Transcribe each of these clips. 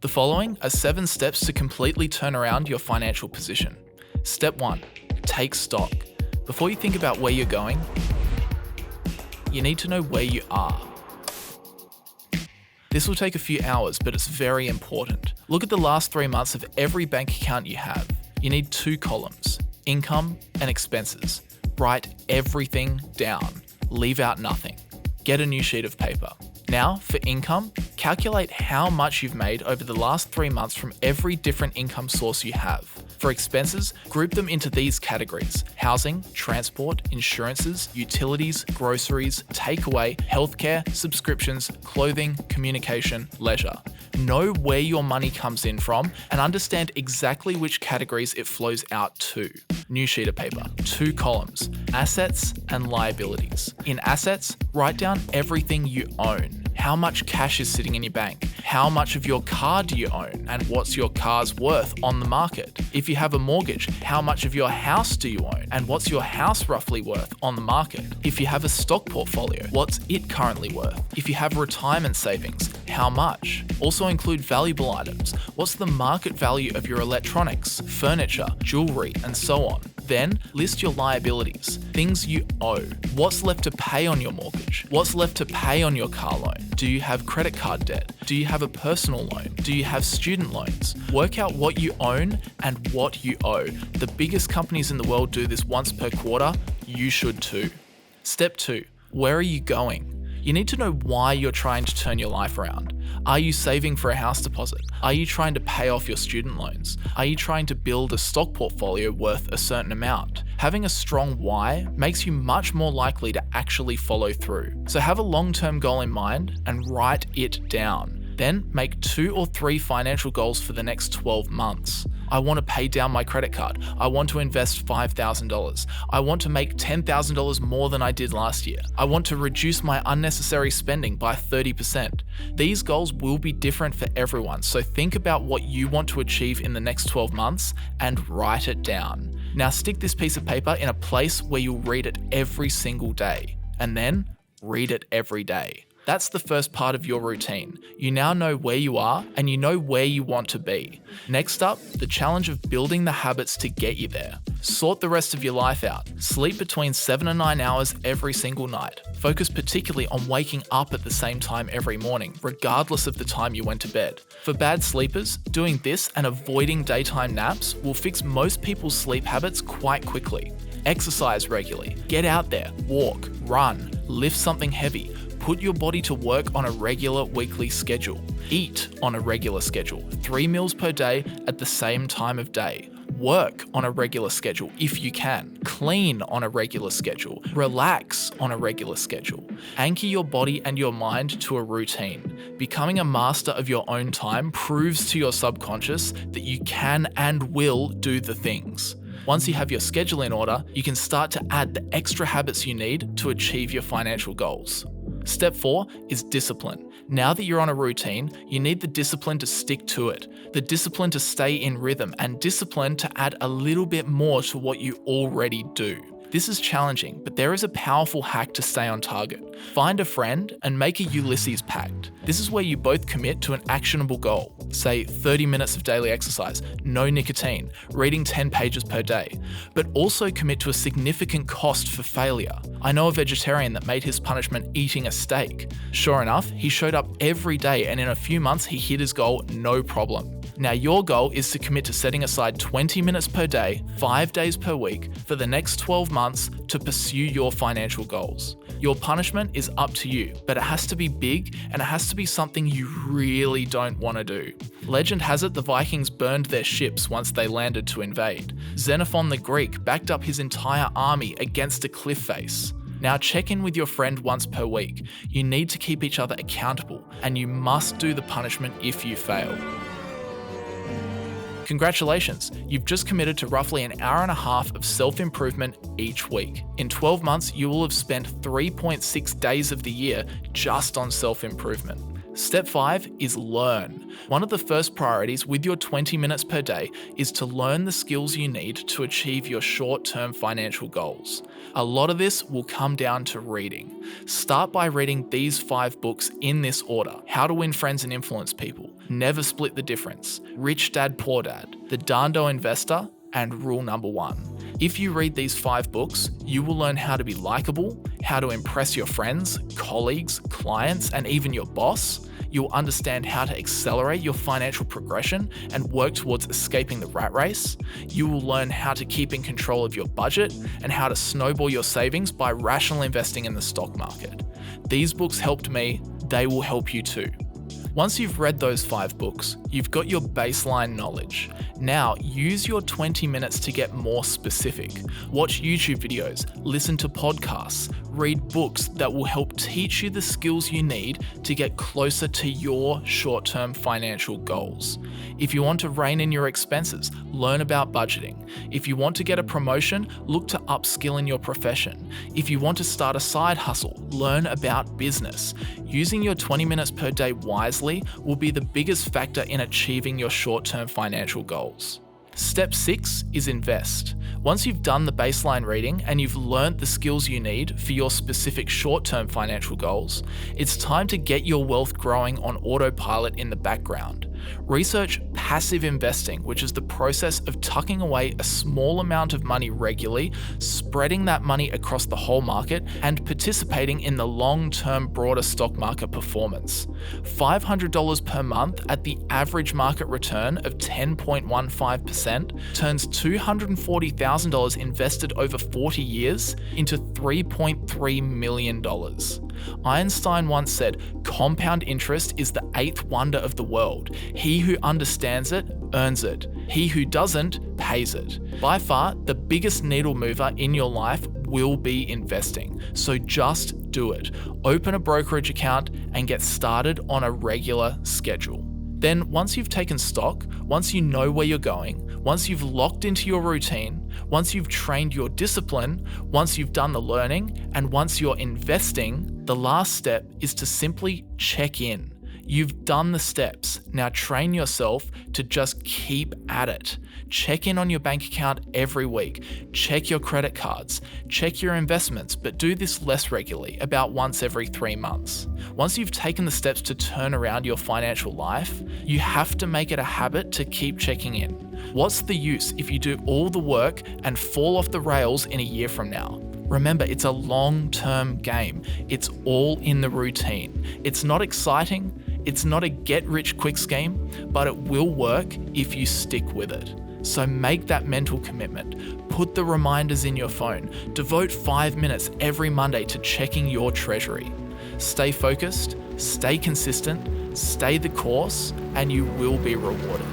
The following are 7 steps to completely turn around your financial position. Step 1. Take stock. Before you think about where you're going, you need to know where you are. This will take a few hours, but it's very important. Look at the last 3 months of every bank account you have. You need 2 columns, income and expenses. Write everything down. Leave out nothing. Get a new sheet of paper. Now, for income, calculate how much you've made over the last 3 months from every different income source you have. For expenses, group them into these categories: housing, transport, insurances, utilities, groceries, takeaway, healthcare, subscriptions, clothing, communication, leisure. Know where your money comes in from and understand exactly which categories it flows out to. New sheet of paper, 2 columns, assets and liabilities. In assets, write down everything you own. How much cash is sitting in your bank? How much of your car do you own? And what's your car's worth on the market? If you have a mortgage, how much of your house do you own? And what's your house roughly worth on the market? If you have a stock portfolio, what's it currently worth? If you have retirement savings, how much? Also include valuable items. What's the market value of your electronics, furniture, jewelry, and so on? Then list your liabilities, things you owe. What's left to pay on your mortgage? What's left to pay on your car loan? Do you have credit card debt? Do you have a personal loan? Do you have student loans? Work out what you own and what you owe. The biggest companies in the world do this once per quarter. You should too. Step 2. Where are you going? You need to know why you're trying to turn your life around. Are you saving for a house deposit? Are you trying to pay off your student loans? Are you trying to build a stock portfolio worth a certain amount? Having a strong why makes you much more likely to actually follow through. So have a long-term goal in mind and write it down. Then make 2 or 3 financial goals for the next 12 months. I want to pay down my credit card. I want to invest $5,000. I want to make $10,000 more than I did last year. I want to reduce my unnecessary spending by 30%. These goals will be different for everyone, so think about what you want to achieve in the next 12 months and write it down. Now stick this piece of paper in a place where you'll read it every single day, and then read it every day. That's the first part of your routine. You now know where you are and you know where you want to be. Next up, the challenge of building the habits to get you there. Sort the rest of your life out. Sleep between 7 and 9 hours every single night. Focus particularly on waking up at the same time every morning, regardless of the time you went to bed. For bad sleepers, doing this and avoiding daytime naps will fix most people's sleep habits quite quickly. Exercise regularly. Get out there, walk, run, lift something heavy. Put your body to work on a regular weekly schedule. Eat on a regular schedule, 3 meals per day at the same time of day. Work on a regular schedule if you can. Clean on a regular schedule. Relax on a regular schedule. Anchor your body and your mind to a routine. Becoming a master of your own time proves to your subconscious that you can and will do the things. Once you have your schedule in order, you can start to add the extra habits you need to achieve your financial goals. Step 4 is discipline. Now that you're on a routine, you need the discipline to stick to it, the discipline to stay in rhythm, and discipline to add a little bit more to what you already do. This is challenging, but there is a powerful hack to stay on target. Find a friend and make a Ulysses pact. This is where you both commit to an actionable goal. Say 30 minutes of daily exercise, no nicotine, reading 10 pages per day, but also commit to a significant cost for failure. I know a vegetarian that made his punishment eating a steak. Sure enough, he showed up every day and in a few months he hit his goal no problem. Now your goal is to commit to setting aside 20 minutes per day, 5 days per week, for the next 12 months to pursue your financial goals. Your punishment is up to you, but it has to be big and it has to be something you really don't want to do. Legend has it the Vikings burned their ships once they landed to invade. Xenophon the Greek backed up his entire army against a cliff face. Now check in with your friend once per week. You need to keep each other accountable, and you must do the punishment if you fail. Congratulations, you've just committed to roughly an hour and a half of self-improvement each week. In 12 months, you will have spent 3.6 days of the year just on self-improvement. Step 5 is learn. One of the first priorities with your 20 minutes per day is to learn the skills you need to achieve your short-term financial goals. A lot of this will come down to reading. Start by reading these 5 books in this order: How to Win Friends and Influence People, Never Split the Difference, Rich Dad Poor Dad, The Dando Investor, and Rule Number 1. If you read these 5 books, you will learn how to be likable, how to impress your friends, colleagues, clients, and even your boss. You'll understand how to accelerate your financial progression and work towards escaping the rat race. You will learn how to keep in control of your budget and how to snowball your savings by rational investing in the stock market. These books helped me, they will help you too. Once you've read those 5 books, you've got your baseline knowledge. Now, use your 20 minutes to get more specific. Watch YouTube videos, listen to podcasts, read books that will help teach you the skills you need to get closer to your short-term financial goals. If you want to rein in your expenses, learn about budgeting. If you want to get a promotion, look to upskill in your profession. If you want to start a side hustle, learn about business. Using your 20 minutes per day wisely will be the biggest factor in achieving your short-term financial goals. Step 6 is invest. Once you've done the baseline reading and you've learnt the skills you need for your specific short-term financial goals, it's time to get your wealth growing on autopilot in the background. Research passive investing, which is the process of tucking away a small amount of money regularly, spreading that money across the whole market, and participating in the long-term broader stock market performance. $500 per month at the average market return of 10.15% turns $240,000 invested over 40 years into $3.3 million. Einstein once said, "Compound interest is the 8th wonder of the world. He who understands it, earns it. He who doesn't, pays it." By far, the biggest needle mover in your life will be investing. So just do it. Open a brokerage account and get started on a regular schedule. Then once you've taken stock, once you know where you're going, once you've locked into your routine, once you've trained your discipline, once you've done the learning, and once you're investing, the last step is to simply check in. You've done the steps. Now train yourself to just keep at it. Check in on your bank account every week. Check your credit cards. Check your investments, but do this less regularly, about once every 3 months. Once you've taken the steps to turn around your financial life, you have to make it a habit to keep checking in. What's the use if you do all the work and fall off the rails in a year from now? Remember, it's a long-term game. It's all in the routine. It's not exciting. It's not a get-rich-quick scheme, but it will work if you stick with it. So make that mental commitment. Put the reminders in your phone. Devote 5 minutes every Monday to checking your treasury. Stay focused, stay consistent, stay the course, and you will be rewarded.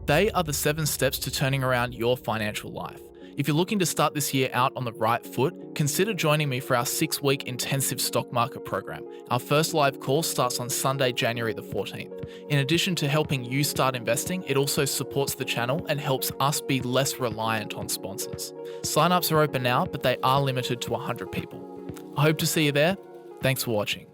They are the 7 steps to turning around your financial life. If you're looking to start this year out on the right foot, consider joining me for our 6-week intensive stock market program. Our first live call starts on Sunday, January the 14th. In addition to helping you start investing, it also supports the channel and helps us be less reliant on sponsors. Sign-ups are open now, but they are limited to 100 people. I hope to see you there. Thanks for watching.